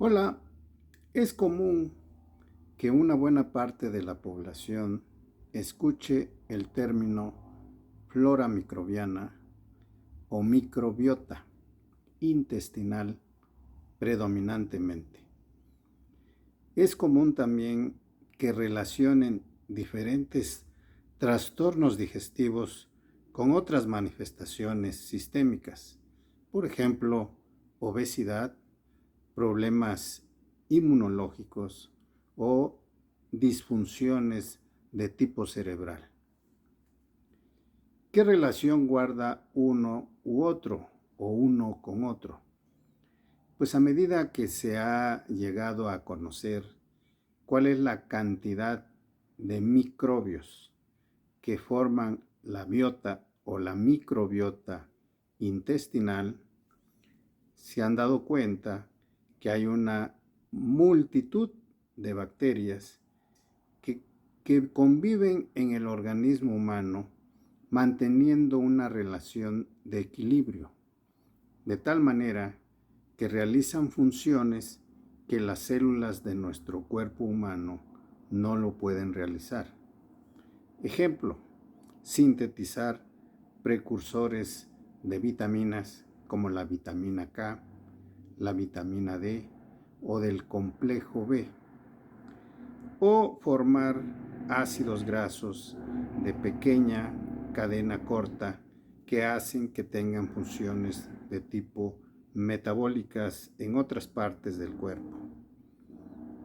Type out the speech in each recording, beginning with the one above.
Hola, es común que una buena parte de la población escuche el término flora microbiana o microbiota intestinal predominantemente. Es común también que relacionen diferentes trastornos digestivos con otras manifestaciones sistémicas, por ejemplo, obesidad, problemas inmunológicos o disfunciones de tipo cerebral. ¿Qué relación guarda uno u otro o uno con otro? Pues a medida que se ha llegado a conocer cuál es la cantidad de microbios que forman la biota o la microbiota intestinal, se han dado cuenta que hay una multitud de bacterias que, que conviven en el organismo humano manteniendo una relación de equilibrio, de tal manera que realizan funciones que las células de nuestro cuerpo humano no lo pueden realizar. Ejemplo, sintetizar precursores de vitaminas como la vitamina K, la vitamina D o del complejo B, o formar ácidos grasos de pequeña cadena corta que hacen que tengan funciones de tipo metabólicas en otras partes del cuerpo,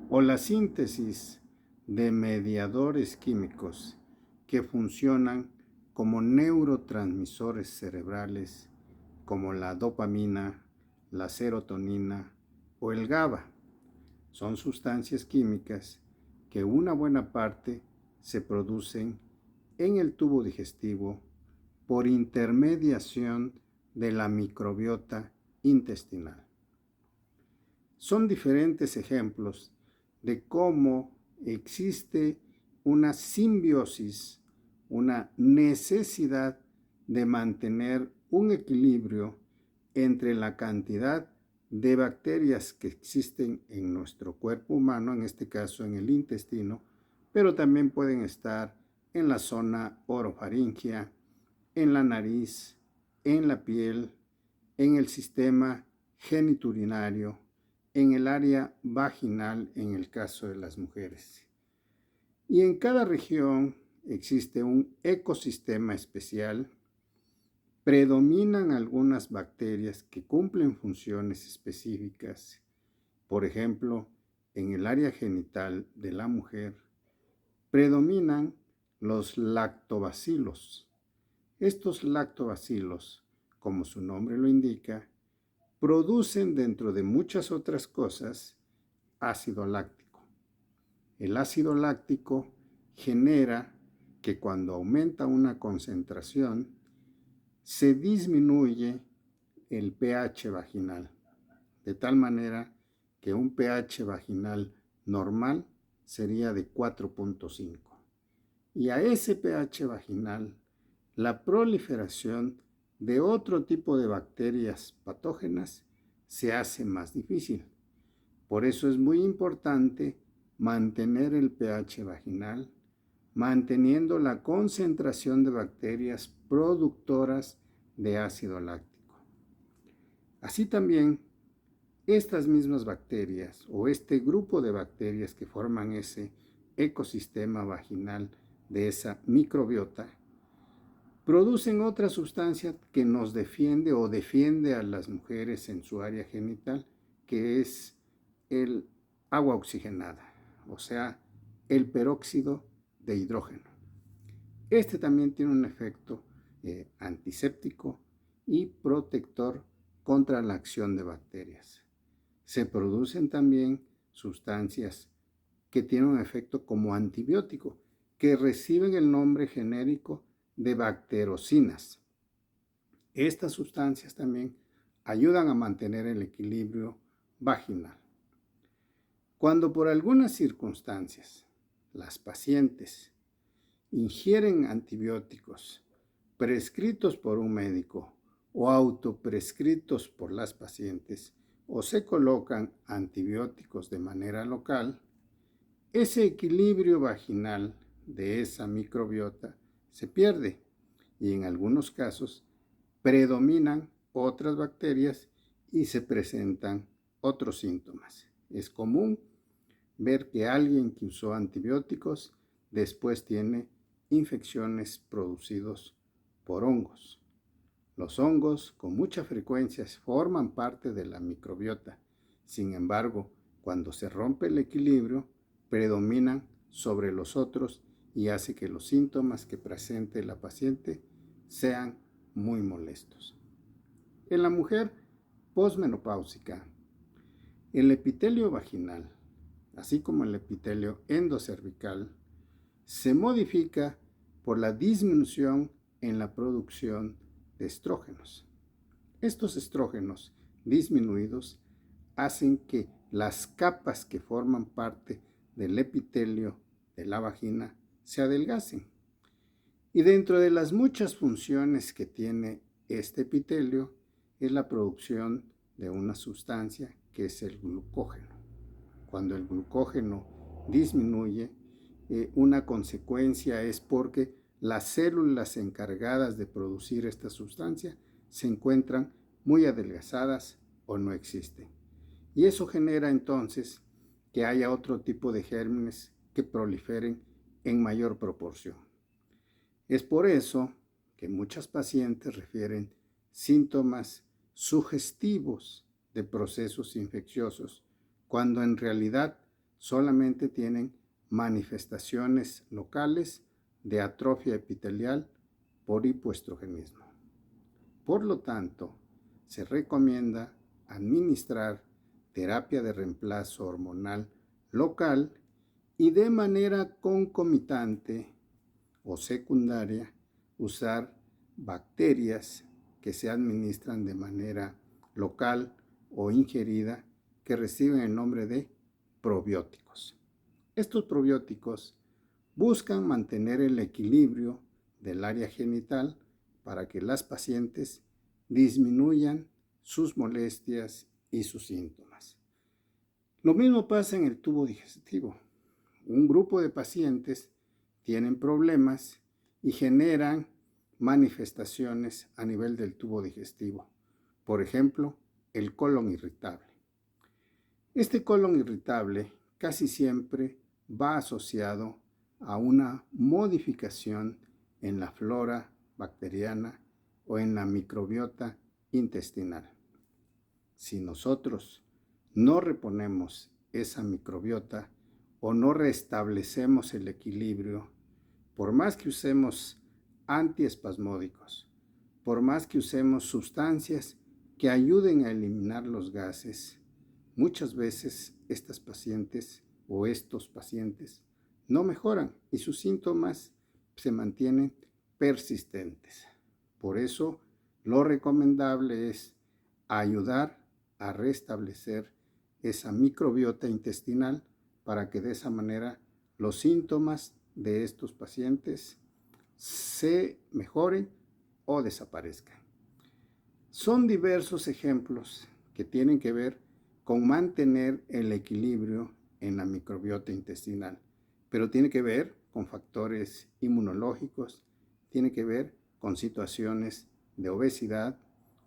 o la síntesis de mediadores químicos que funcionan como neurotransmisores cerebrales como la dopamina, la serotonina o el GABA. Son sustancias químicas que una buena parte se producen en el tubo digestivo por intermediación de la microbiota intestinal. Son diferentes ejemplos de cómo existe una simbiosis, una necesidad de mantener un equilibrio entre la cantidad de bacterias que existen en nuestro cuerpo humano, en este caso en el intestino, pero también pueden estar en la zona orofaringea, en la nariz, en la piel, en el sistema genitourinario, en el área vaginal en el caso de las mujeres. Y en cada región existe un ecosistema especial. Predominan algunas bacterias que cumplen funciones específicas. Por ejemplo, en el área genital de la mujer predominan los lactobacilos. Estos lactobacilos, como su nombre lo indica, producen dentro de muchas otras cosas ácido láctico. El ácido láctico genera que cuando aumenta una concentración, se disminuye el pH vaginal, de tal manera que un pH vaginal normal sería de 4.5. Y a ese pH vaginal, la proliferación de otro tipo de bacterias patógenas se hace más difícil. Por eso es muy importante mantener el pH vaginal, manteniendo la concentración de bacterias productoras de ácido láctico. Así también, estas mismas bacterias o este grupo de bacterias que forman ese ecosistema vaginal de esa microbiota producen otra sustancia que nos defiende o defiende a las mujeres en su área genital, que es el agua oxigenada, o sea, el peróxido de hidrógeno. Este también tiene un efecto antiséptico y protector contra la acción de bacterias. Se producen también sustancias que tienen un efecto como antibiótico, que reciben el nombre genérico de bacterocinas. Estas sustancias también ayudan a mantener el equilibrio vaginal. Cuando por algunas circunstancias las pacientes ingieren antibióticos prescritos por un médico o autoprescritos por las pacientes, o se colocan antibióticos de manera local, ese equilibrio vaginal de esa microbiota se pierde y en algunos casos predominan otras bacterias y se presentan otros síntomas. Es común ver que alguien que usó antibióticos después tiene infecciones producidas por hongos. Los hongos con mucha frecuencia forman parte de la microbiota. Sin embargo, cuando se rompe el equilibrio, predominan sobre los otros y hace que los síntomas que presente la paciente sean muy molestos. En la mujer posmenopáusica, el epitelio vaginal, así como el epitelio endocervical, se modifica por la disminución en la producción de estrógenos. Estos estrógenos disminuidos hacen que las capas que forman parte del epitelio de la vagina se adelgacen. Y dentro de las muchas funciones que tiene este epitelio es la producción de una sustancia que es el glucógeno. Cuando el glucógeno disminuye, una consecuencia es porque las células encargadas de producir esta sustancia se encuentran muy adelgazadas o no existen. Y eso genera entonces que haya otro tipo de gérmenes que proliferen en mayor proporción. Es por eso que muchas pacientes refieren síntomas sugestivos de procesos infecciosos, cuando en realidad solamente tienen manifestaciones locales de atrofia epitelial por hipoestrogenismo. Por lo tanto, se recomienda administrar terapia de reemplazo hormonal local y de manera concomitante o secundaria usar bacterias que se administran de manera local o ingerida que reciben el nombre de probióticos. Estos probióticos buscan mantener el equilibrio del área genital para que las pacientes disminuyan sus molestias y sus síntomas. Lo mismo pasa en el tubo digestivo. Un grupo de pacientes tienen problemas y generan manifestaciones a nivel del tubo digestivo. Por ejemplo, el colon irritable. Este colon irritable casi siempre va asociado a una modificación en la flora bacteriana o en la microbiota intestinal. Si nosotros no reponemos esa microbiota o no restablecemos el equilibrio, por más que usemos antiespasmódicos, por más que usemos sustancias que ayuden a eliminar los gases, muchas veces estas pacientes o estos pacientes no mejoran y sus síntomas se mantienen persistentes. Por eso, lo recomendable es ayudar a restablecer esa microbiota intestinal para que de esa manera los síntomas de estos pacientes se mejoren o desaparezcan. Son diversos ejemplos que tienen que ver con mantener el equilibrio en la microbiota intestinal, pero tiene que ver con factores inmunológicos, tiene que ver con situaciones de obesidad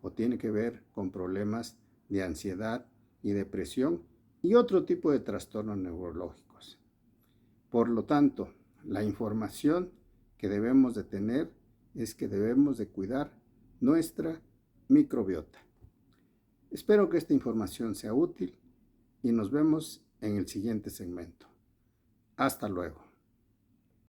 o tiene que ver con problemas de ansiedad y depresión y otro tipo de trastornos neurológicos. Por lo tanto, la información que debemos de tener es que debemos de cuidar nuestra microbiota. Espero que esta información sea útil y nos vemos en el siguiente segmento. Hasta luego.